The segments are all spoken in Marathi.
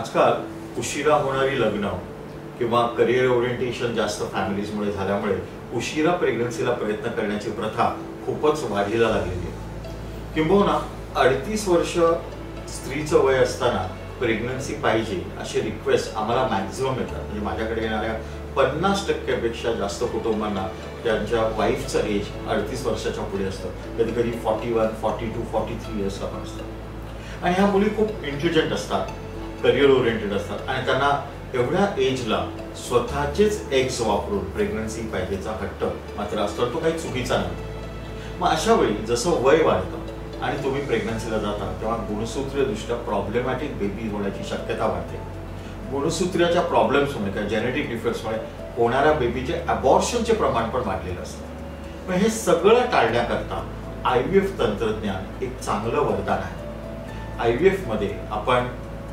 आजकाल उशिरा होणारी लग्न किंवा करिअर ओरिएंटेशन जास्त फॅमिलीजमुळे झाल्यामुळे उशिरा प्रेग्नन्सीला प्रयत्न करण्याची प्रथा खूपच वाढीला लागलेली आहे. किंबहुना 38 वर्ष स्त्रीचं वय असताना प्रेग्नन्सी पाहिजे अशी रिक्वेस्ट आम्हाला मॅक्झिमम येतात. म्हणजे माझ्याकडे येणाऱ्या 50% जास्त कुटुंबांना त्यांच्या वाईफचं एज 38 वर्षाच्या पुढे असतं. कधी कधी 41, 42, 43 इयर्सला पण असतात. आणि ह्या मुली खूप इंटेलिजंट असतात, करिअर ओरिएंटेड असतात आणि त्यांना एवढ्या एजला स्वतःचेच एग्स वापरून प्रेग्नन्सी पाहिजेचा हट्ट मात्र असतो. तो काही चुकीचा नाही. मग अशा वेळी जसं वय वाढतं आणि तुम्ही प्रेग्नन्सीला जाता तेव्हा गुणसूत्रीयदृष्ट्या प्रॉब्लेमॅटिक बेबी होण्याची शक्यता वाढते. गुणसूत्रीयाच्या प्रॉब्लेम्समुळे किंवा जेनेटिक डिफेक्ट्समुळे होणाऱ्या बेबीचे अबॉर्शनचे प्रमाण पण वाढलेलं असतं. पण हे सगळं टाळण्याकरता IVF तंत्रज्ञान एक चांगलं वरदान आहे. IVF मध्ये आपण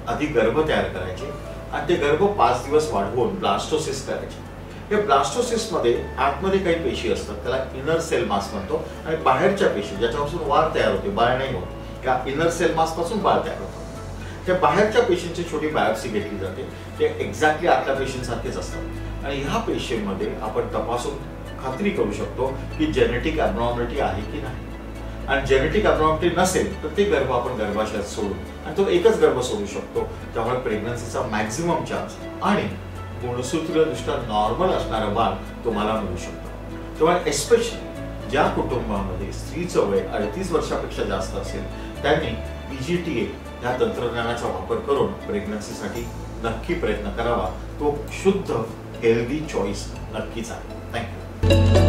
आधी गर्भ तयार करायचे आणि ते गर्भ 5 दिवस वाढवून ब्लास्टोसिस करायचे. हे ब्लास्टोसिसमध्ये आतमध्ये काही पेशी असतात, त्याला इनर सेल मास म्हणतो, आणि बाहेरच्या पेशी ज्याच्यापासून वाढ तयार होते, बाळ नाही होत, त्या इनर सेल मास पासून बाळ तयार होतं. त्या बाहेरच्या पेशींची छोटी बायोप्सी घेतली जाते. ते एक्झॅक्टली आतल्या पेशींसारखेच असतात आणि ह्या पेशींमध्ये आपण तपासून खात्री करू शकतो की जेनेटिक ॲबनॉर्मॅलिटी आहे की नाही. आणि जेनेटिक ॲबनॉर्मॅलिटी नसेल तर ते गर्भ आपण गर्भाशयात सोडू आणि तो एकच गर्भ सोडू शकतो. त्यामुळे प्रेग्नन्सीचा मॅक्झिमम चान्स आणि गुणसूत्रीयदृष्ट्या नॉर्मल असणारं बाळ तुम्हाला मिळू शकतं. त्यामुळे एस्पेशली ज्या कुटुंबामध्ये स्त्रीचं वय 38 वर्षापेक्षा जास्त असेल त्यांनी PGTA या तंत्रज्ञानाचा वापर करून प्रेग्नन्सीसाठी नक्की प्रयत्न करावा. तो शुद्ध हेल्दी चॉईस नक्कीच आहे. थँक्यू.